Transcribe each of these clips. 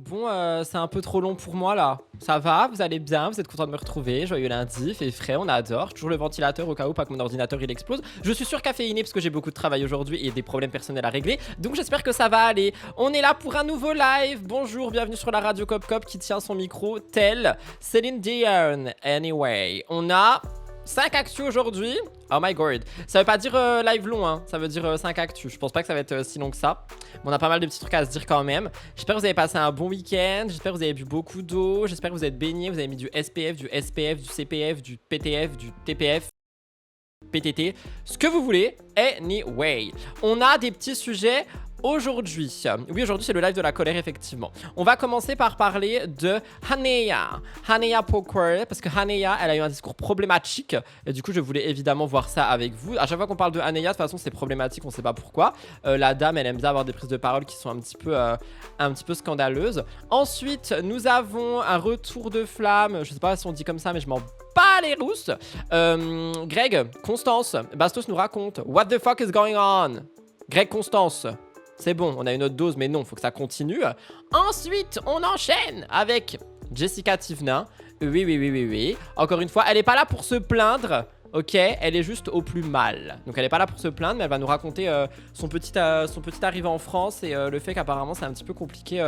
Bon, c'est un peu trop long pour moi là. Ça va, vous allez bien, vous êtes content de me retrouver. Joyeux lundi, fait frais, on adore. Toujours le ventilateur au cas où pas que mon ordinateur il explose. Je suis surcaféiné parce que j'ai beaucoup de travail aujourd'hui et des problèmes personnels à régler. Donc j'espère que ça va aller. On est là pour un nouveau live. Bonjour, bienvenue sur la radio Cop Cop qui tient son micro tel Céline Dion. Anyway, on a 5 actus aujourd'hui. Oh my god. Ça veut pas dire live long, hein. Ça veut dire 5 actus. Je pense pas que ça va être si long que ça. Mais on a pas mal de petits trucs à se dire quand même. J'espère que vous avez passé un bon week-end. J'espère que vous avez bu beaucoup d'eau. J'espère que vous êtes baigné. Vous avez mis du SPF, du SPF, du CPF, du PTF, du TPF. PTT, ce que vous voulez. Anyway, on a des petits sujets aujourd'hui. Oui, aujourd'hui c'est le live de la colère effectivement. On va commencer par parler de Hanea Poker, parce que Hanea, elle a eu un discours problématique et du coup je voulais évidemment voir ça avec vous. À chaque fois qu'on parle de Hanea, de toute façon c'est problématique, on sait pas pourquoi. La dame, elle aime bien avoir des prises de parole qui sont un petit peu scandaleuses. Ensuite, nous avons un retour de flamme, je sais pas si on dit comme ça mais je m'en pas les rousses. Greg, Constance, Bastos nous raconte What the fuck is going on? Greg, Constance, c'est bon, on a une autre dose, mais non, faut que ça continue. Ensuite, on enchaîne avec Jessica Tivna. Oui. Encore une fois, elle est pas là pour se plaindre. Ok, elle est juste au plus mal. Donc elle est pas là pour se plaindre, mais elle va nous raconter son petit arrivée en France et le fait qu'apparemment c'est un petit peu compliqué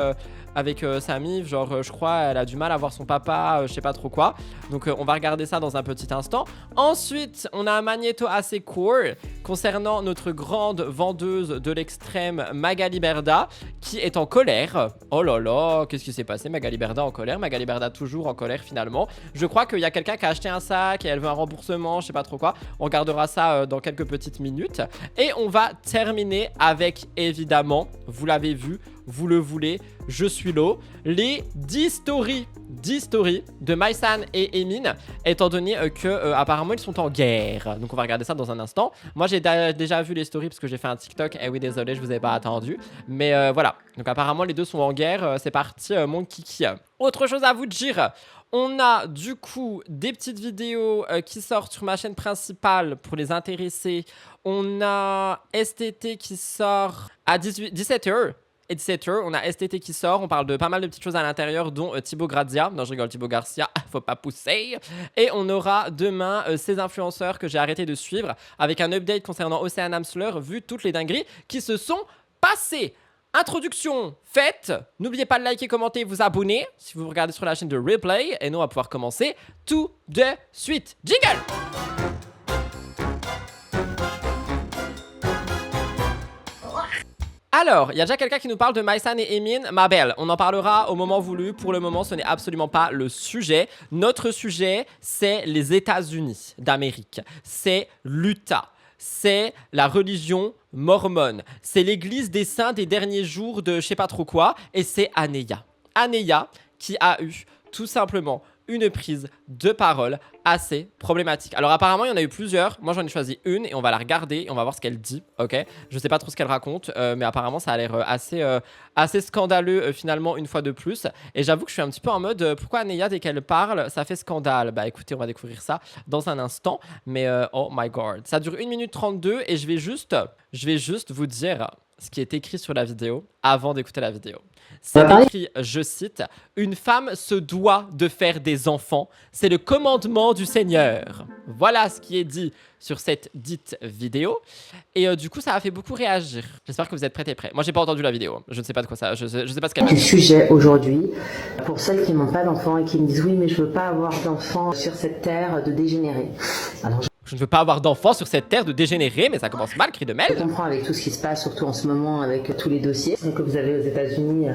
avec sa mif. Genre je crois elle a du mal à voir son papa, je sais pas trop quoi. Donc on va regarder ça dans un petit instant. Ensuite, on a un magnéto assez court concernant notre grande vendeuse de l'extrême Magali Berda qui est en colère. Oh là là, qu'est-ce qui s'est passé? Magali Berda en colère, Magali Berda toujours en colère finalement. Je crois qu'il y a quelqu'un qui a acheté un sac et elle veut un remboursement, je sais pas trop quoi. On regardera ça dans quelques petites minutes. Et on va terminer avec, évidemment, vous l'avez vu, vous le voulez, je suis l'eau, les 10 stories de Mysan et Emin, étant donné que apparemment ils sont en guerre. Donc on va regarder ça dans un instant. Moi j'ai déjà vu les stories parce que j'ai fait un TikTok. Eh oui, désolé, je vous ai pas attendu. Mais voilà. Donc apparemment les deux sont en guerre. C'est parti, mon kiki. Autre chose à vous dire. On a du coup des petites vidéos qui sortent sur ma chaîne principale pour les intéressés. On a STT qui sort à 17h. Et 17h, on a STT qui sort, on parle de pas mal de petites choses à l'intérieur, dont Thibaut Grazia, non je rigole, Thibaut Garcia, faut pas pousser. Et on aura demain ces influenceurs que j'ai arrêté de suivre, avec un update concernant Océane Amsler, vu toutes les dingueries qui se sont passées. Introduction faite, n'oubliez pas de liker, commenter, vous abonner, si vous regardez sur la chaîne de Replay, et nous on va pouvoir commencer tout de suite. Jingle! Alors, il y a déjà quelqu'un qui nous parle de Mysan et Emin. Ma belle, on en parlera au moment voulu. Pour le moment, ce n'est absolument pas le sujet. Notre sujet, c'est les États-Unis d'Amérique. C'est l'Utah. C'est la religion mormone. C'est l'église des saints des derniers jours de je sais pas trop quoi. Et c'est Hanea. Hanea qui a eu tout simplement une prise de parole assez problématique. Alors apparemment il y en a eu plusieurs, moi j'en ai choisi une et on va la regarder et on va voir ce qu'elle dit, ok? Je sais pas trop ce qu'elle raconte, mais apparemment ça a l'air assez scandaleux finalement une fois de plus. Et j'avoue que je suis un petit peu en mode, pourquoi Hanea dès qu'elle parle ça fait scandale? Bah écoutez, on va découvrir ça dans un instant, mais oh my god. Ça dure 1 minute 32 et je vais juste vous dire ce qui est écrit sur la vidéo avant d'écouter la vidéo. C'est écrit, je cite, « Une femme se doit de faire des enfants, c'est le commandement du Seigneur. » Voilà ce qui est dit sur cette dite vidéo. Et du coup, ça a fait beaucoup réagir. J'espère que vous êtes prêts et prêts. Moi, j'ai pas entendu la vidéo. Je ne sais pas de quoi ça. Je sais pas ce qu'elle Du sujet aujourd'hui, pour celles qui n'ont pas d'enfants et qui me disent « Oui, mais je veux pas avoir d'enfants sur cette terre de dégénérés. » Alors, je ne veux pas avoir d'enfants sur cette terre de dégénérés, mais ça commence mal, cri de mêle. je comprends avec tout ce qui se passe, surtout en ce moment avec tous les dossiers que vous avez aux États-Unis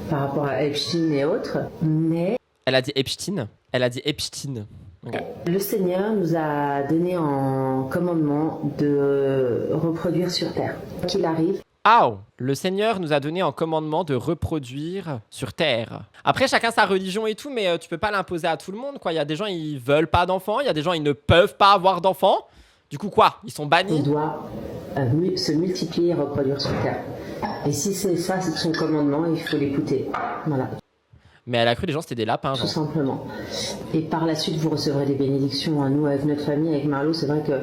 par rapport à Epstein et autres, mais Elle a dit Epstein. Elle a dit Epstein. Okay. Le Seigneur nous a donné en commandement de reproduire sur terre. Quoi qu'il arrive, Ah, le Seigneur nous a donné en commandement de reproduire sur terre. Après, chacun sa religion et tout, mais tu peux pas l'imposer à tout le monde, quoi. Il y a des gens, ils veulent pas d'enfants, il y a des gens, ils ne peuvent pas avoir d'enfants. Du coup, quoi? Ils sont on bannis? doit se multiplier et reproduire sur terre. Et si c'est ça, c'est son commandement, il faut l'écouter. Voilà. Mais elle a cru les gens c'était des lapins. Tout simplement. Et par la suite, vous recevrez des bénédictions. Nous, avec notre famille, avec Marlo, c'est vrai que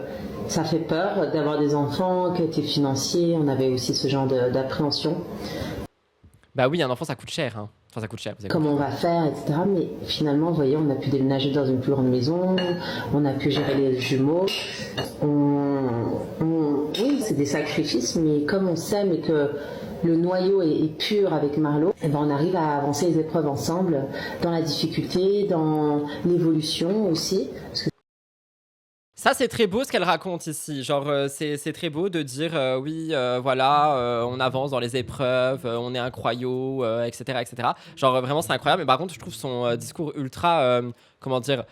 ça fait peur d'avoir des enfants, côté financier. On avait aussi ce genre d'appréhension. Bah oui, un enfant ça coûte cher. Hein. Enfin, ça coûte cher, vous avez comment on va faire, etc. Mais finalement, vous voyez, on a pu déménager dans une plus grande maison, on a pu gérer les jumeaux. Oui, c'est des sacrifices, mais comme on s'aime et que le noyau est pur avec Marlo, eh ben on arrive à avancer les épreuves ensemble, dans la difficulté, dans l'évolution aussi. Parce que Ça, c'est très beau ce qu'elle raconte ici. Genre, c'est très beau de dire oui, voilà, on avance dans les épreuves, on est un croyau, etc., etc. Genre, vraiment, c'est incroyable. Mais par contre, je trouve son discours ultra, comment dire,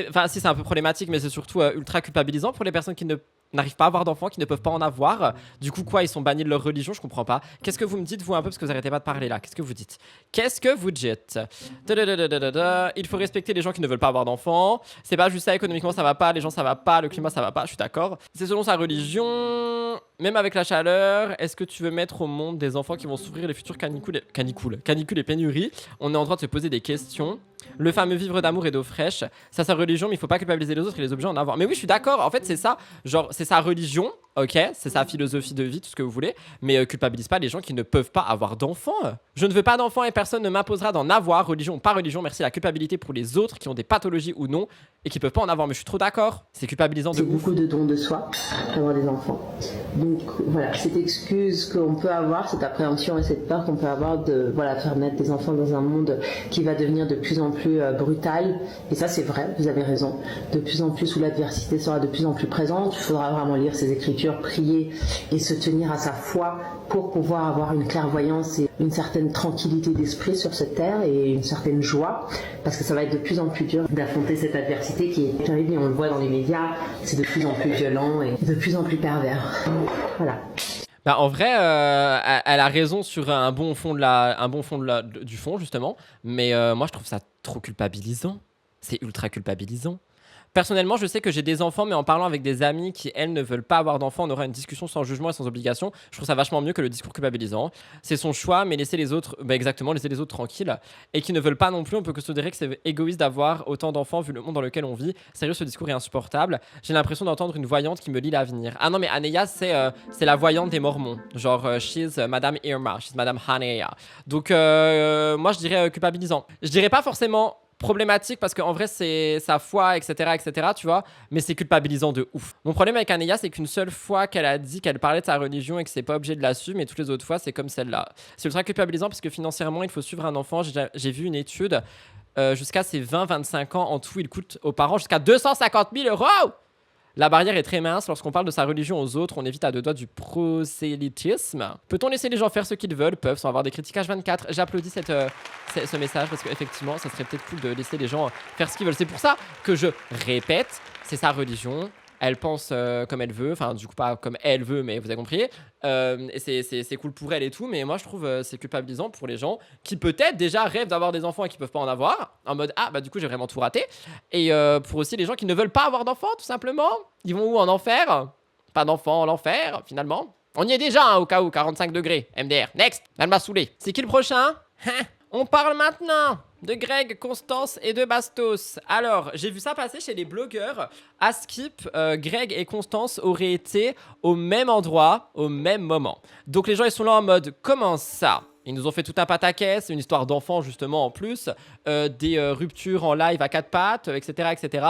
enfin, si c'est un peu problématique, mais c'est surtout ultra culpabilisant pour les personnes qui ne n'arrivent pas à avoir d'enfants, qui ne peuvent pas en avoir. Du coup, quoi, ils sont bannis de leur religion, je comprends pas. Qu'est-ce que vous me dites, vous, un peu, parce que vous arrêtez pas de parler là. Qu'est-ce que vous dites? Qu'est-ce que vous dites? Il faut respecter les gens qui ne veulent pas avoir d'enfants. C'est pas juste ça, économiquement ça va pas, les gens ça va pas, le climat ça va pas, je suis d'accord. C'est selon sa religion, même avec la chaleur, est-ce que tu veux mettre au monde des enfants qui vont souffrir les futures canicules et pénuries? On est en train de se poser des questions. Le fameux vivre d'amour et d'eau fraîche, ça sa religion, mais il faut pas culpabiliser les autres et les obliger à en avoir. Mais oui, je suis d'accord, en fait c'est ça, genre c'est sa religion, ok, c'est sa philosophie de vie, tout ce que vous voulez, mais culpabilise pas les gens qui ne peuvent pas avoir d'enfants. Je ne veux pas d'enfants et personne ne m'imposera d'en avoir, religion ou pas religion, merci. La culpabilité pour les autres qui ont des pathologies ou non et qui peuvent pas en avoir, mais je suis trop d'accord, c'est culpabilisant de c'est ouf. beaucoup de dons de soi d'avoir des enfants. Donc voilà, cette excuse qu'on peut avoir, cette appréhension et cette peur qu'on peut avoir de faire naître des enfants dans un monde qui va devenir de plus en plus brutal. Et ça c'est vrai, vous avez raison. De plus en plus où l'adversité sera de plus en plus présente, il faudra vraiment lire ses écritures, prier et se tenir à sa foi pour pouvoir avoir une clairvoyance et une certaine tranquillité d'esprit sur cette terre et une certaine joie, parce que ça va être de plus en plus dur d'affronter cette adversité qui est terrible et on le voit dans les médias, c'est de plus en plus violent et de plus en plus pervers. Voilà. Bah, en vrai, elle a raison sur un bon fond du fond justement, mais moi je trouve ça trop culpabilisant. C'est ultra culpabilisant. Personnellement, je sais que j'ai des enfants, mais en parlant avec des amis qui, elles, ne veulent pas avoir d'enfants, on aura une discussion sans jugement et sans obligation. Je trouve ça vachement mieux que le discours culpabilisant. C'est son choix, mais laisser les autres, laisser les autres tranquilles. Et qui ne veulent pas non plus, on peut considérer que c'est égoïste d'avoir autant d'enfants vu le monde dans lequel on vit. Sérieux, ce discours est insupportable. J'ai l'impression d'entendre une voyante qui me lit l'avenir. Ah non, mais Aneya, c'est la voyante des Mormons. Genre, she's Madame Irma, she's Madame Haneya. Donc, moi, je dirais culpabilisant. Je dirais pas forcément problématique parce qu'en vrai c'est sa foi, etc., tu vois, mais c'est culpabilisant de ouf. Mon problème avec Aneya, c'est qu'une seule fois qu'elle a dit qu'elle parlait de sa religion et que c'est pas obligé de l'assumer, mais toutes les autres fois c'est comme celle-là. C'est ultra culpabilisant parce que financièrement il faut suivre un enfant. J'ai vu une étude, jusqu'à ses 20-25 ans en tout, il coûte aux parents jusqu'à 250 000 €. La barrière est très mince lorsqu'on parle de sa religion aux autres, on évite à deux doigts du prosélytisme. Peut-on laisser les gens faire ce qu'ils veulent, peuvent, sans avoir des critiques H24? J'applaudis ce message parce qu'effectivement, ça serait peut-être cool de laisser les gens faire ce qu'ils veulent. C'est pour ça que je répète, c'est sa religion. Elle pense comme elle veut, enfin du coup pas comme elle veut, mais vous avez compris. Et c'est cool pour elle et tout, mais moi je trouve c'est culpabilisant pour les gens qui peut-être déjà rêvent d'avoir des enfants et qui peuvent pas en avoir, en mode ah bah du coup j'ai vraiment tout raté. Et pour aussi les gens qui ne veulent pas avoir d'enfants tout simplement, ils vont où, en enfer? Pas d'enfants, l'enfer finalement. On y est déjà hein, au cas où, 45 degrés, MDR. Next, elle m'a saoulé. C'est qui le prochain? On parle maintenant de Greg, Constance et de Bastos. Alors, j'ai vu ça passer chez les blogueurs. À Skip, Greg et Constance auraient été au même endroit, au même moment. Donc les gens, ils sont là en mode, comment ça? Ils nous ont fait tout un pataquès, une histoire d'enfant justement en plus, des ruptures en live à quatre pattes, etc.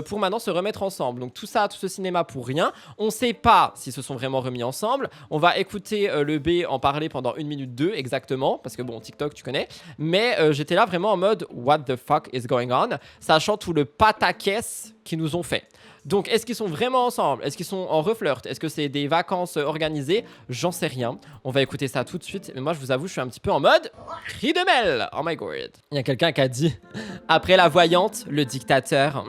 Pour maintenant se remettre ensemble. Donc tout ça, tout ce cinéma pour rien. On sait pas s'ils se sont vraiment remis ensemble. On va écouter le B en parler pendant 1 minute 2 exactement, parce que bon, TikTok tu connais. Mais j'étais là vraiment en mode what the fuck is going on, sachant tout le pataquès qu'ils nous ont fait. Donc, est-ce qu'ils sont vraiment ensemble? Est-ce qu'ils sont en reflirt? Est-ce que c'est des vacances organisées? J'en sais rien. On va écouter ça tout de suite. Mais moi, je vous avoue, je suis un petit peu en mode cri de mêle. Oh my god. Il y a quelqu'un qui a dit après la voyante, le dictateur.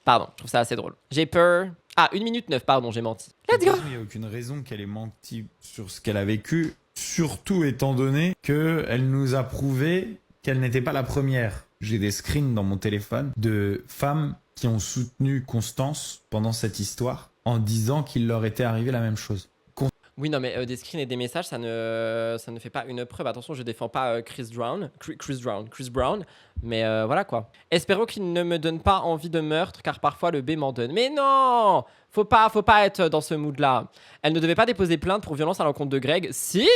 Pardon, je trouve ça assez drôle. J'ai peur. Ah, 1 minute 9, pardon, j'ai menti. Let's go. Il n'y a aucune raison qu'elle ait menti sur ce qu'elle a vécu, surtout étant donné qu'elle nous a prouvé qu'elle n'était pas la première. J'ai des screens dans mon téléphone de femmes qui ont soutenu Constance pendant cette histoire en disant qu'il leur était arrivé la même chose. Oui, non, mais des screens et des messages, ça ne fait pas une preuve. Attention, je défends pas Chris Brown, mais voilà quoi. Espérons qu'il ne me donne pas envie de meurtre, car parfois le B m'en donne. Mais non, faut pas être dans ce mood-là. Elle ne devait pas déposer plainte pour violence à l'encontre de Greg. Si,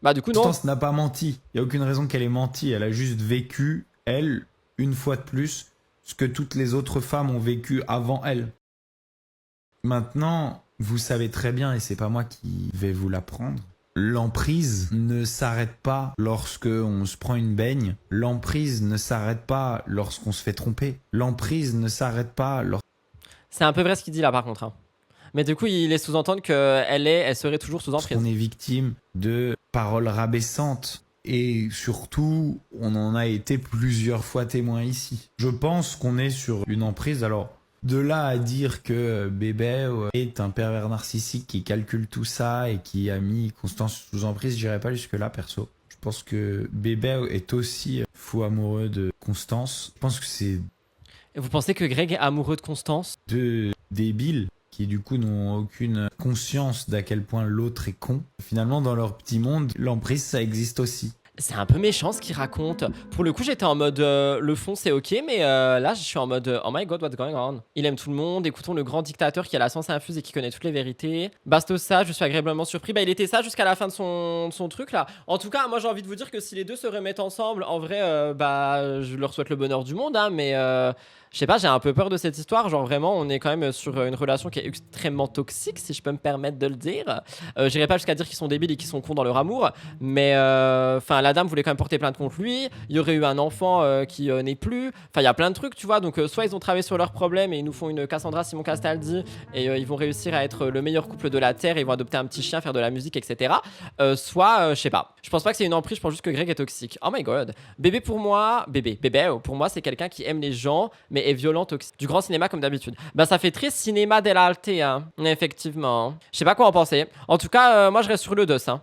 Bah du coup non. Constance n'a pas menti. Il n'y a aucune raison qu'elle ait menti. Elle a juste vécu, elle, une fois de plus, ce que toutes les autres femmes ont vécu avant elle. Maintenant, vous savez très bien, et c'est pas moi qui vais vous l'apprendre, l'emprise ne s'arrête pas lorsque on se prend une baigne. L'emprise ne s'arrête pas lorsqu'on se fait tromper. L'emprise ne s'arrête pas C'est un peu vrai ce qu'il dit là par contre. Hein. Mais du coup, il est sous-entendre elle serait toujours sous emprise. lorsqu'on est victime de paroles rabaissantes. Et surtout, on en a été plusieurs fois témoin ici. Je pense qu'on est sur une emprise. Alors, de là à dire que Bébé est un pervers narcissique qui calcule tout ça et qui a mis Constance sous emprise, j'irai pas jusque-là, perso. Je pense que Bébé est aussi fou amoureux de Constance. Je pense que c'est Et vous pensez que Greg est amoureux de Constance? deux débiles qui du coup n'ont aucune conscience d'à quel point l'autre est con. Finalement, dans leur petit monde, l'emprise, ça existe aussi. C'est un peu méchant ce qu'il raconte. Pour le coup, j'étais en mode le fond c'est ok, mais là je suis en mode oh my god, what's going on? Il aime tout le monde, écoutons le grand dictateur qui a la science infuse et qui connaît toutes les vérités. Bastos ça, je suis agréablement surpris. Bah il était ça jusqu'à la fin de son truc là. En tout cas, moi j'ai envie de vous dire que si les deux se remettent ensemble, en vrai, bah je leur souhaite le bonheur du monde, hein, mais je sais pas, j'ai un peu peur de cette histoire. Genre vraiment, on est quand même sur une relation qui est extrêmement toxique, si je peux me permettre de le dire. J'irai pas jusqu'à dire qu'ils sont débiles et qu'ils sont cons dans leur amour, mais enfin la dame voulait quand même porter plainte contre lui. Il y aurait eu un enfant qui n'est plus. Enfin, il y a plein de trucs, tu vois. Donc soit ils ont travaillé sur leurs problèmes et ils nous font une Cassandra Simon Castaldi et ils vont réussir à être le meilleur couple de la terre et ils vont adopter un petit chien, faire de la musique, etc. Soit, je sais pas. Je pense pas que c'est une emprise. Je pense juste que Greg est toxique. Oh my god. Bébé pour moi, pour moi c'est quelqu'un qui aime les gens mais est violent, toxique. Du grand cinéma comme d'habitude. Bah ça fait très cinéma dell'arte, hein. Effectivement. Je sais pas quoi en penser. En tout cas, moi je reste sur le dos, hein.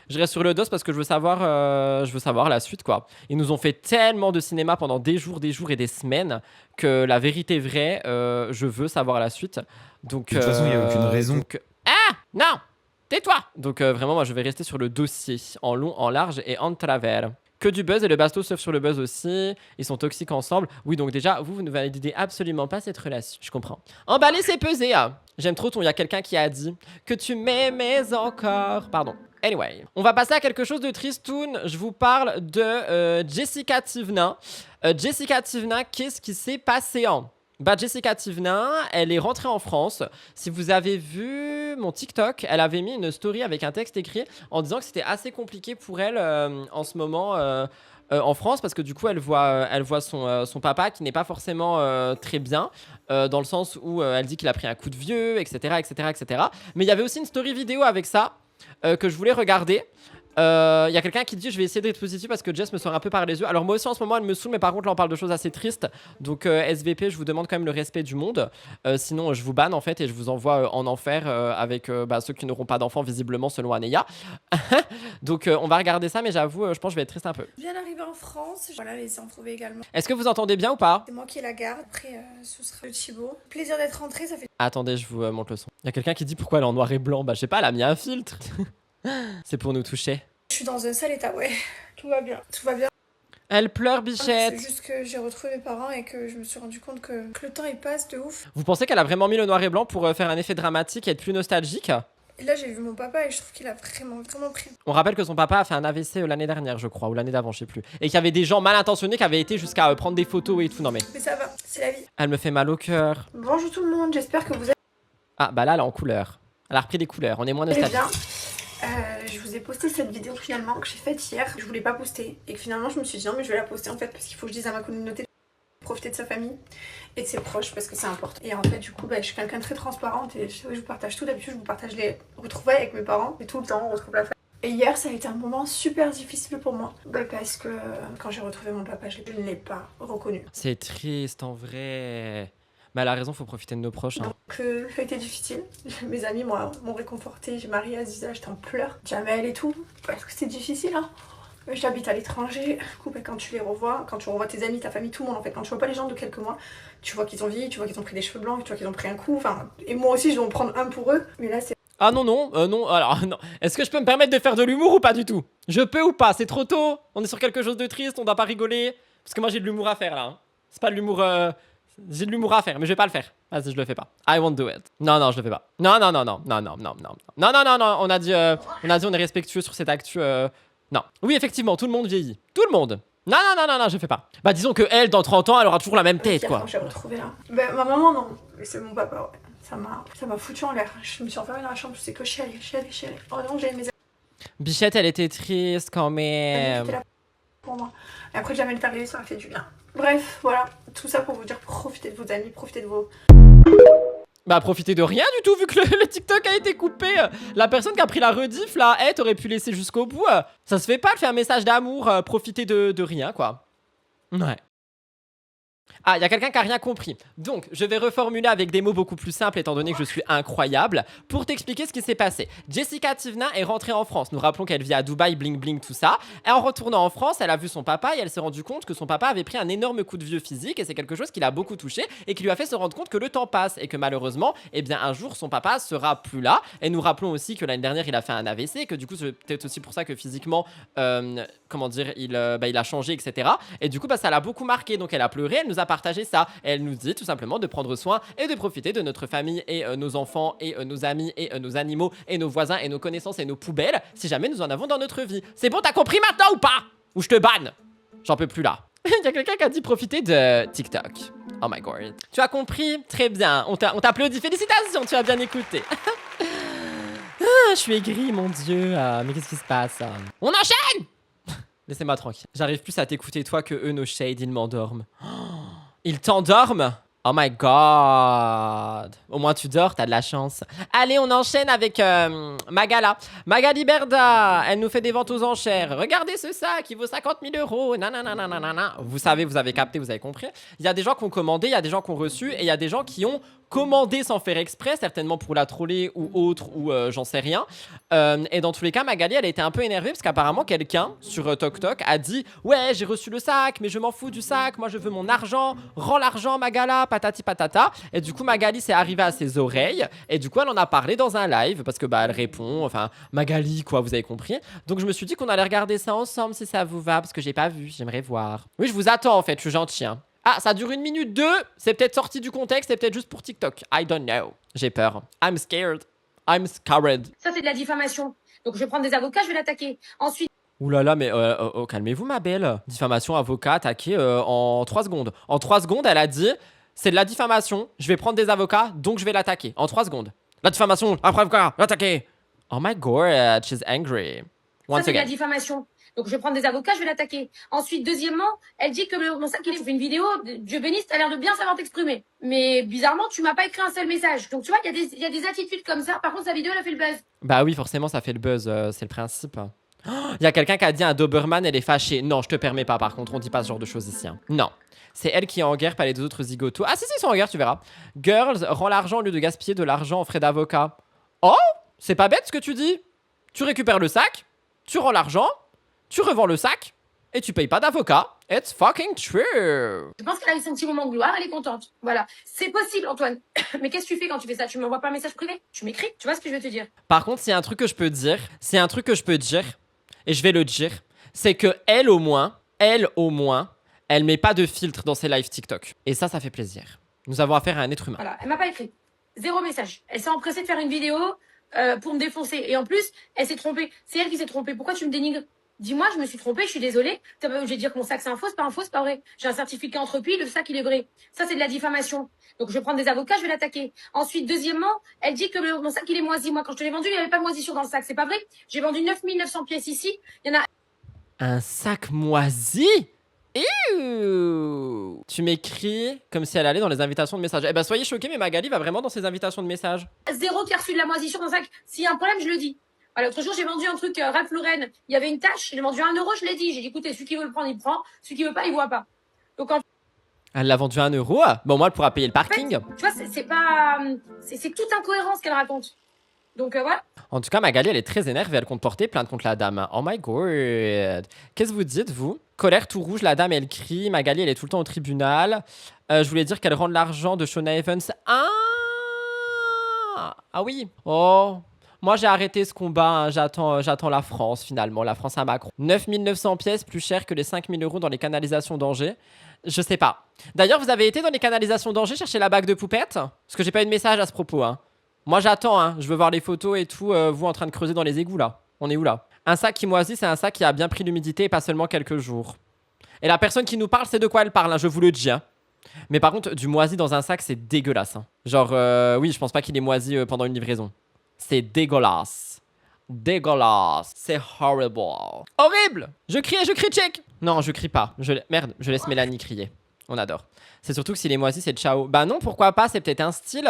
Je reste sur le dos parce que je veux savoir la suite, quoi. Ils nous ont fait tellement de cinéma pendant des jours et des semaines que la vérité vraie, je veux savoir la suite. Donc, De toute façon, il n'y a aucune raison. Ah non, tais-toi. Donc vraiment, moi, je vais rester sur le dossier, en long, en large et en travers. Que du buzz et le basto surfe sur le buzz aussi. Ils sont toxiques ensemble. Oui, donc déjà, vous ne validez absolument pas cette relation. Je comprends. Emballer, c'est peser. Hein. J'aime trop ton. Il y a quelqu'un qui a dit que tu m'aimais encore. Pardon. Anyway, on va passer à quelque chose de tristoun. Je vous parle de Jessica Tivna. Jessica Tivna, qu'est-ce qui s'est passé en Bah Jessica Tivna, elle est rentrée en France. Si vous avez vu mon TikTok, elle avait mis une story avec un texte écrit en disant que c'était assez compliqué pour elle en ce moment en France parce que du coup elle voit son papa qui n'est pas forcément très bien dans le sens où elle dit qu'il a pris un coup de vieux, etc., etc., etc. Mais il y avait aussi une story vidéo avec ça que je voulais regarder. Il y a quelqu'un qui dit je vais essayer d'être positif parce que Jess me sort un peu par les yeux. Alors moi aussi en ce moment elle me saoule, mais par contre là on parle de choses assez tristes. Donc SVP, je vous demande quand même le respect du monde. Sinon je vous banne en fait et je vous envoie en enfer avec ceux qui n'auront pas d'enfants visiblement selon Aneya. Donc on va regarder ça, mais j'avoue je pense que je vais être triste un peu. Je viens d'arriver en France, voilà, les trouver également. Est-ce que vous entendez bien ou pas? C'est moi qui ai la garde, après ce sera le Thibaut. Plaisir d'être rentré, ça fait... Attendez, je vous montre le son. Il y a quelqu'un qui dit pourquoi elle est en noir et blanc. Bah je sais pas, elle a mis un filtre. C'est pour nous toucher. Je suis dans un sale état, ouais. Tout va bien, tout va bien. Elle pleure, C'est bichette. juste que j'ai retrouvé mes parents et que je me suis rendu compte que le temps il passe de ouf. Vous pensez qu'elle a vraiment mis le noir et blanc pour faire un effet dramatique et être plus nostalgique? Et là j'ai vu mon papa et je trouve qu'il a vraiment pris. On rappelle que son papa a fait un AVC l'année dernière, je crois, ou l'année d'avant, je sais plus. Et qu'il y avait des gens mal intentionnés qui avaient été jusqu'à prendre des photos et tout. Non mais. Mais ça va, c'est la vie. Elle me fait mal au cœur. Bonjour tout le monde, j'espère que vous allez Ah bah là, elle est en couleur. Elle a repris des couleurs, on est moins nostalgique. bien. Je vous ai posté cette vidéo finalement que j'ai faite hier. Je voulais pas poster et que finalement je me suis dit non mais je vais la poster en fait parce qu'il faut que je dise à ma communauté de profiter de sa famille et de ses proches parce que c'est important. Et en fait du coup je suis quelqu'un de très transparente et je vous partage tout. D'habitude je vous partage les retrouvailles avec mes parents et tout le temps on retrouve la famille. Et hier ça a été un moment super difficile pour moi parce que quand j'ai retrouvé mon papa je ne l'ai pas reconnu. C'est triste en vrai. Mais elle a raison, faut profiter de nos proches. Hein. Donc ça a été difficile. Mes amis m'ont réconforté. J'ai Marie Aziza, j'étais en pleurs. Jamel et tout. Parce que c'est difficile. Hein. J'habite à l'étranger. Quand tu les revois, quand tu revois tes amis, ta famille, tout le monde en fait, quand tu vois pas les gens de quelques mois, tu vois qu'ils ont vieilli, tu vois qu'ils ont pris des cheveux blancs, tu vois qu'ils ont pris un coup. Enfin, et moi aussi je dois en prendre un pour eux. Mais là c'est. Ah non, non, alors non. Est-ce que je peux me permettre de faire de l'humour ou pas du tout? Je peux ou pas? C'est trop tôt. On est sur quelque chose de triste, on doit pas rigoler. Parce que moi j'ai de l'humour à faire là. Hein. C'est pas de l'humour. J'ai de l'humour à faire, mais je vais pas le faire. Vas-y, je le fais pas. I won't do it. Non, je le fais pas. Non. On a dit, on est respectueux sur cette actu. Non. Oui, effectivement, tout le monde vieillit. Tout le monde. Non, je fais pas. Bah, disons que elle, dans 30 ans, elle aura toujours la même tête, quoi. J'ai retrouvé là. Bah, ma maman, non. Mais c'est mon papa, ouais. Ça m'a foutu en l'air. Je me suis enfermée dans la chambre, je sais que je suis allée. Oh non, j'ai mes Bichette, elle était triste quand amis même. qui étaient là pour moi. Et après, jamais le arrivé, ça m'a fait du bien. Bref, voilà. Tout ça pour vous dire, profitez de vos amis, profitez de vos... Bah, profitez de rien du tout, vu que le TikTok a été coupé. La personne qui a pris la rediff, là, t'aurais pu laisser jusqu'au bout. Ça se fait pas de faire un message d'amour, profiter de rien, quoi. Ouais. Ah, il y a quelqu'un qui a rien compris. Donc, je vais reformuler avec des mots beaucoup plus simples, étant donné que je suis incroyable, pour t'expliquer ce qui s'est passé. Jessica Tivna est rentrée en France. Nous rappelons qu'elle vit à Dubaï, bling bling, tout ça. Et en retournant en France, elle a vu son papa et elle s'est rendue compte que son papa avait pris un énorme coup de vieux physique et c'est quelque chose qui l'a beaucoup touché et qui lui a fait se rendre compte que le temps passe et que malheureusement, eh bien, un jour, son papa sera plus là. Et nous rappelons aussi que l'année dernière, il a fait un AVC et que du coup, c'est peut-être aussi pour ça que physiquement, comment dire, il a changé, etc. Et du coup, ça l'a beaucoup marqué. Donc, elle a pleuré, elle nous a partagé ça. Elle nous dit tout simplement de prendre soin et de profiter de notre famille et nos enfants et nos amis et nos animaux et nos voisins et nos connaissances et nos poubelles si jamais nous en avons dans notre vie. C'est bon, t'as compris maintenant ou pas? Ou je te banne? J'en peux plus là. Il y a quelqu'un qui a dit profiter de TikTok. Oh my god. Tu as compris? Très bien. On t'applaudit. Félicitations, tu as bien écouté. Je suis aigri, mon Dieu. Mais qu'est-ce qui se passe? On enchaîne. Laissez-moi tranquille. J'arrive plus à t'écouter toi que eux, nos shades, ils m'endorment. Ils t'endorment? Oh my god. Au moins tu dors, t'as de la chance. Allez, on enchaîne avec Magala. Magali Berda, elle nous fait des ventes aux enchères. Regardez ce sac, il vaut 50 000 euros. Nanana. Vous savez, vous avez capté, vous avez compris. Il y a des gens qui ont commandé, il y a des gens qui ont reçu et il y a des gens qui ont commandé sans faire exprès, certainement pour la troller ou autre, ou j'en sais rien. Et dans tous les cas, Magali, elle a été un peu énervée parce qu'apparemment, quelqu'un sur TokTok a dit « Ouais, j'ai reçu le sac, mais je m'en fous du sac, moi je veux mon argent, rends l'argent, Magala, patati patata. » Et du coup, Magali, c'est arrivé à ses oreilles. Et du coup, elle en a parlé dans un live parce que elle répond, enfin, Magali, quoi, vous avez compris. Donc, je me suis dit qu'on allait regarder ça ensemble si ça vous va parce que j'ai pas vu, j'aimerais voir. Oui, je vous attends en fait, je suis gentil, hein. Ah, ça dure 1 minute 2. C'est peut-être sorti du contexte, c'est peut-être juste pour TikTok. I don't know. J'ai peur. I'm scared. I'm scared. Ça, c'est de la diffamation. Donc, je vais prendre des avocats, je vais l'attaquer. Ensuite... Ouh là là, mais calmez-vous, ma belle. Diffamation, avocat, attaqué en 3 secondes. En 3 secondes, elle a dit c'est de la diffamation, je vais prendre des avocats, donc je vais l'attaquer. En 3 secondes. La diffamation, après avocat, l'attaquer. Oh my god, she's angry. Ça, c'est de la diffamation. Donc, je vais prendre des avocats, je vais l'attaquer. Ensuite, deuxièmement, elle dit que mon sac, il fait une vidéo. Dieu bénisse, t'as l'air de bien savoir t'exprimer. Mais bizarrement, tu m'as pas écrit un seul message. Donc, tu vois, il y a des attitudes comme ça. Par contre, sa vidéo, elle a fait le buzz. Bah oui, forcément, ça fait le buzz. C'est le principe. Il y a quelqu'un qui a dit un Doberman, elle est fâchée. Non, je te permets pas, par contre, on dit pas ce genre de choses ici. Hein. Non. C'est elle qui est en guerre, pas les deux autres zigotos. Ah si, ils sont en guerre, tu verras. Girls, rends l'argent au lieu de gaspiller de l'argent en frais d'avocat. Oh, c'est pas bête ce que tu dis. Tu récupères le sac, tu rends l'argent, tu revends le sac et tu payes pas d'avocat. It's fucking true. Je pense qu'elle a eu son petit moment de gloire, elle est contente. Voilà. C'est possible, Antoine. Mais qu'est-ce que tu fais quand tu fais ça? Tu m'envoies pas un message privé? Tu m'écris? Tu vois ce que je veux te dire? Par contre, c'est un truc que je peux dire. Et je vais le dire. C'est que elle au moins, elle met pas de filtre dans ses lives TikTok. Et ça fait plaisir. Nous avons affaire à un être humain. Voilà. Elle m'a pas écrit. 0 message. Elle s'est empressée de faire une vidéo pour me défoncer. Et en plus, elle s'est trompée. C'est elle qui s'est trompée. Pourquoi tu me dénigres? Dis-moi, je me suis trompée, je suis désolée. T'as pas obligé de dire que mon sac c'est un faux, c'est pas un faux, c'est pas vrai. J'ai un certificat entrepris, le sac il est vrai. Ça c'est de la diffamation. Donc je vais prendre des avocats, je vais l'attaquer. Ensuite, deuxièmement, elle dit que mon sac il est moisi. Moi quand je te l'ai vendu, il n'y avait pas de moisissure dans le sac, c'est pas vrai. J'ai vendu 9 900 pièces ici. Il y en a... Un sac moisi? Ew. Tu m'écris comme si elle allait dans les invitations de messages. Eh ben soyez choqués, mais Magali va vraiment dans ses invitations de messages. 0 qui a reçu de la moisissure dans le sac. S'il y a un problème, je le dis. Voilà, l'autre jour, j'ai vendu un truc Ralph Lauren. Il y avait une tache, j'ai vendu 1 euro, je l'ai dit. J'ai dit, écoutez, celui qui veut le prendre, il prend. Celui qui veut pas, il voit pas. Donc en Elle l'a vendu à 1 euro? Bon, moi, elle pourra payer le parking. fait, tu vois, c'est pas... C'est toute incohérence qu'elle raconte. Donc voilà. En tout cas, Magali, elle est très énervée. Elle compte porter plainte contre la dame. Oh my god. Qu'est-ce que vous dites, vous? Colère tout rouge, la dame, elle crie. Magali, elle est tout le temps au tribunal. Je voulais dire qu'elle rend l'argent de Shona Evans. Ah oui. Oh. Moi, j'ai arrêté ce combat. Hein. J'attends la France, finalement. La France à Macron. 9900 pièces plus cher que les 5000 € dans les canalisations d'Angers. Je sais pas. D'ailleurs, vous avez été dans les canalisations d'Angers chercher la bague de poupette? Parce que j'ai pas eu de message à ce propos. Hein. Moi, j'attends. Hein. Je veux voir les photos et tout. Vous en train de creuser dans les égouts, là. On est où, là? Un sac qui moisit, c'est un sac qui a bien pris l'humidité et pas seulement quelques jours. Et la personne qui nous parle, c'est de quoi elle parle. Hein, je vous le dis. Hein. Mais par contre, du moisi dans un sac, c'est dégueulasse. Hein. Genre, oui, je pense pas qu'il est moisi pendant une livraison. C'est dégueulasse. Dégueulasse. C'est horrible. Horrible. Je crie, check. Non, je crie pas. Merde, je laisse Mélanie crier. On adore. C'est surtout que s'il est moisi, c'est ciao. Bah non, pourquoi pas, c'est peut-être un style.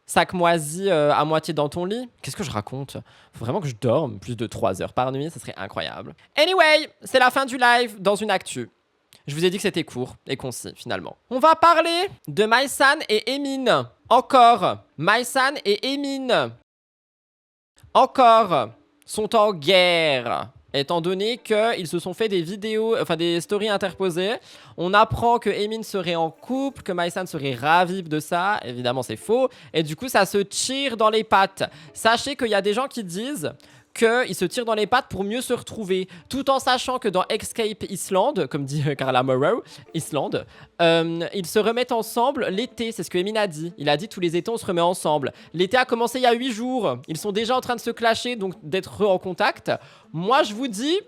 Sac moisi à moitié dans ton lit. Qu'est-ce que je raconte? Faut vraiment que je dorme plus de 3 heures par nuit, ça serait incroyable. Anyway, c'est la fin du live dans une actu. Je vous ai dit que c'était court et concis, finalement. On va parler de Mysan et Emin. Encore. Mysan et Emin. Encore. Sont en guerre. Étant donné qu'ils se sont fait des vidéos, enfin des stories interposées. On apprend que Emin serait en couple, que Mysan serait ravie de ça. Évidemment, c'est faux. Et du coup, ça se tire dans les pattes. Sachez qu'il y a des gens qui disent qu'ils se tirent dans les pattes pour mieux se retrouver, tout en sachant que dans Escape Island, comme dit Carla Morrow, Island, ils se remettent ensemble l'été, c'est ce que Emin a dit. Il a dit tous les étés on se remet ensemble. L'été a commencé il y a 8 jours, ils sont déjà en train de se clasher, donc d'être en contact. Moi je vous dis,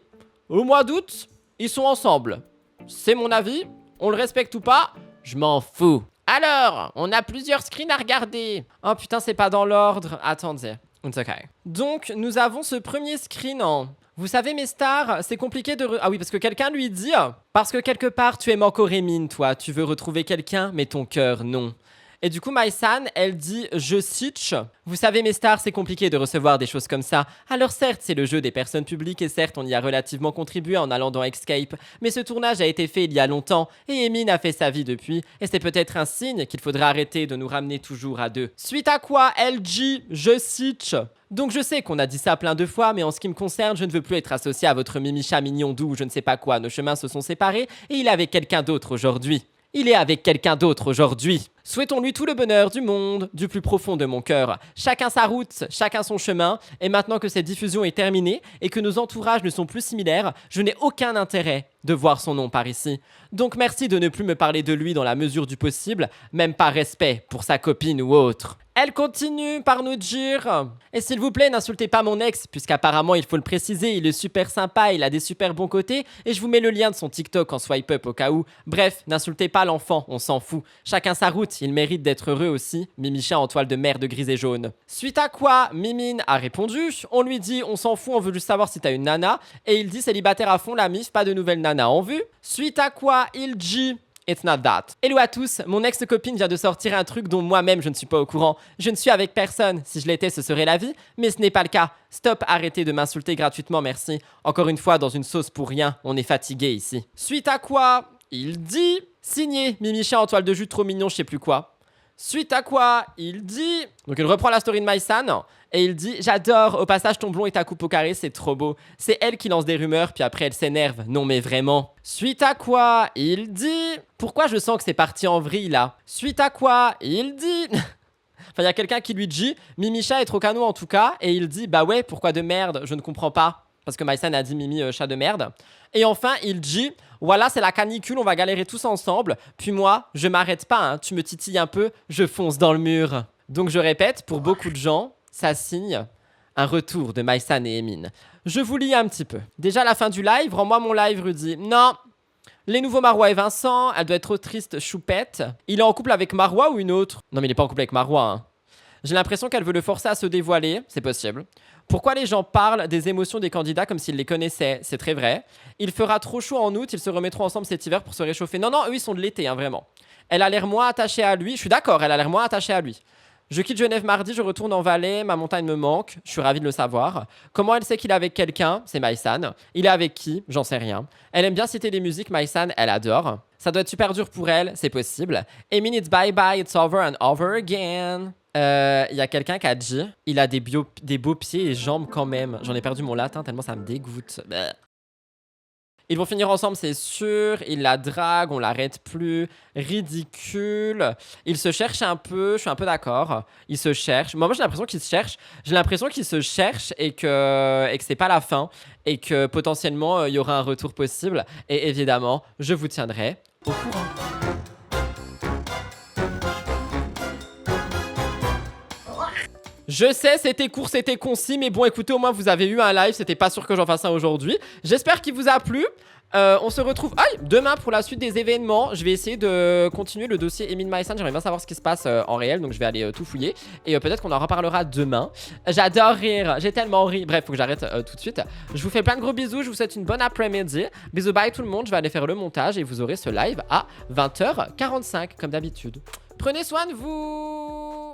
au mois d'août, ils sont ensemble. C'est mon avis, on le respecte ou pas, je m'en fous. Alors, on a plusieurs screens à regarder. Oh putain, c'est pas dans l'ordre, attendez. It's okay. Donc, nous avons ce premier screen en... Vous savez, mes stars, c'est compliqué de... Ah oui, parce que quelqu'un lui dit... Parce que quelque part, tu aimes encore Emin, toi. Tu veux retrouver quelqu'un, mais ton cœur, non. Et du coup, Mysan, elle dit, je cite, vous savez, mes stars, c'est compliqué de recevoir des choses comme ça. Alors certes, c'est le jeu des personnes publiques et certes, on y a relativement contribué en allant dans Escape. Mais ce tournage a été fait il y a longtemps et Emin a fait sa vie depuis. Et c'est peut-être un signe qu'il faudra arrêter de nous ramener toujours à deux. Suite à quoi, elle dit, je cite... Donc je sais qu'on a dit ça plein de fois, mais en ce qui me concerne, je ne veux plus être associé à votre Mimicha mignon doux ou je ne sais pas quoi. Nos chemins se sont séparés et il est avec quelqu'un d'autre aujourd'hui. Il est avec quelqu'un d'autre aujourd'hui. Souhaitons-lui tout le bonheur du monde, du plus profond de mon cœur. Chacun sa route, chacun son chemin. Et maintenant que cette diffusion est terminée et que nos entourages ne sont plus similaires, je n'ai aucun intérêt de voir son nom par ici. Donc merci de ne plus me parler de lui dans la mesure du possible, même par respect pour sa copine ou autre. Elle continue par nous dire « Et s'il vous plaît, n'insultez pas mon ex, puisqu'apparemment, il faut le préciser, il est super sympa, il a des super bons côtés, et je vous mets le lien de son TikTok en swipe up au cas où. Bref, n'insultez pas l'enfant, on s'en fout. Chacun sa route, il mérite d'être heureux aussi. Mimicha en toile de merde grise et jaune. » Suite à quoi, Mimine a répondu « On lui dit, on s'en fout, on veut juste savoir si t'as une nana. » Et il dit « Célibataire à fond, la mif, pas de nouvelle nana en vue. » Suite à quoi, il dit... It's not that. Hello à tous, mon ex-copine vient de sortir un truc dont moi-même je ne suis pas au courant. Je ne suis avec personne, si je l'étais ce serait la vie, mais ce n'est pas le cas. Stop, arrêtez de m'insulter gratuitement, merci. Encore une fois, dans une sauce pour rien, on est fatigué ici. Suite à quoi, il dit... Signé, Mimicha en toile de jus trop mignon, je sais plus quoi. Suite à quoi, il dit... Donc il reprend la story de Mysan et il dit « J'adore, au passage ton blond et ta coupe au carré, c'est trop beau. » C'est elle qui lance des rumeurs, puis après elle s'énerve. Non mais vraiment. Suite à quoi, il dit... Pourquoi je sens que c'est parti en vrille là? Suite à quoi, il dit... Enfin, il y a quelqu'un qui lui dit « Mimicha est trop canon en tout cas. » Et il dit « Bah ouais, pourquoi de merde? Je ne comprends pas. » Parce que Mysan a dit Mimi chat de merde. Et enfin, il dit « Voilà, c'est la canicule, on va galérer tous ensemble. Puis moi, je m'arrête pas, hein. Tu me titilles un peu, je fonce dans le mur. » Donc je répète, pour beaucoup de gens, ça signe un retour de Mysan et Emin. Je vous lis un petit peu. Déjà, à la fin du live, rends-moi mon live, Rudy. Non, les nouveaux Marois et Vincent, elle doit être trop triste, choupette. Il est en couple avec Marois ou une autre? Non, mais il est pas en couple avec Marois, hein. J'ai l'impression qu'elle veut le forcer à se dévoiler, c'est possible. Pourquoi les gens parlent des émotions des candidats comme s'ils les connaissaient? C'est très vrai. Il fera trop chaud en août, ils se remettront ensemble cet hiver pour se réchauffer. Non, non, eux ils sont de l'été, hein, vraiment. Elle a l'air moins attachée à lui, je suis d'accord, elle a l'air moins attachée à lui. Je quitte Genève mardi, je retourne en Valais, ma montagne me manque, je suis ravi de le savoir. Comment elle sait qu'il est avec quelqu'un? C'est Mysan. Il est avec qui? J'en sais rien. Elle aime bien citer les musiques, Mysan, elle adore. Ça doit être super dur pour elle, c'est possible. Emin, it's bye bye, it's over and over again. Y a quelqu'un qui a dit, il a des beaux pieds et jambes quand même. J'en ai perdu mon latin tellement ça me dégoûte. Bleh. Ils vont finir ensemble, c'est sûr. Il la drague, on l'arrête plus. Ridicule. Il se cherche un peu, je suis un peu d'accord. Il se cherche. Moi, j'ai l'impression qu'il se cherche. J'ai l'impression qu'il se cherche et que c'est pas la fin. Et que potentiellement, il y aura un retour possible. Et évidemment, je vous tiendrai au courant. Je sais, c'était court, c'était concis, mais bon, écoutez, au moins vous avez eu un live, c'était pas sûr que j'en fasse un aujourd'hui. J'espère qu'il vous a plu. On se retrouve demain pour la suite des événements. Je vais essayer de continuer le dossier Emin Maïsan. J'aimerais bien savoir ce qui se passe en réel, donc je vais aller tout fouiller. Et peut-être qu'on en reparlera demain. J'adore rire, j'ai tellement ri. Bref, faut que j'arrête tout de suite. Je vous fais plein de gros bisous, je vous souhaite une bonne après-midi. Bisous, bye tout le monde, je vais aller faire le montage et vous aurez ce live à 20h45 comme d'habitude. Prenez soin de vous.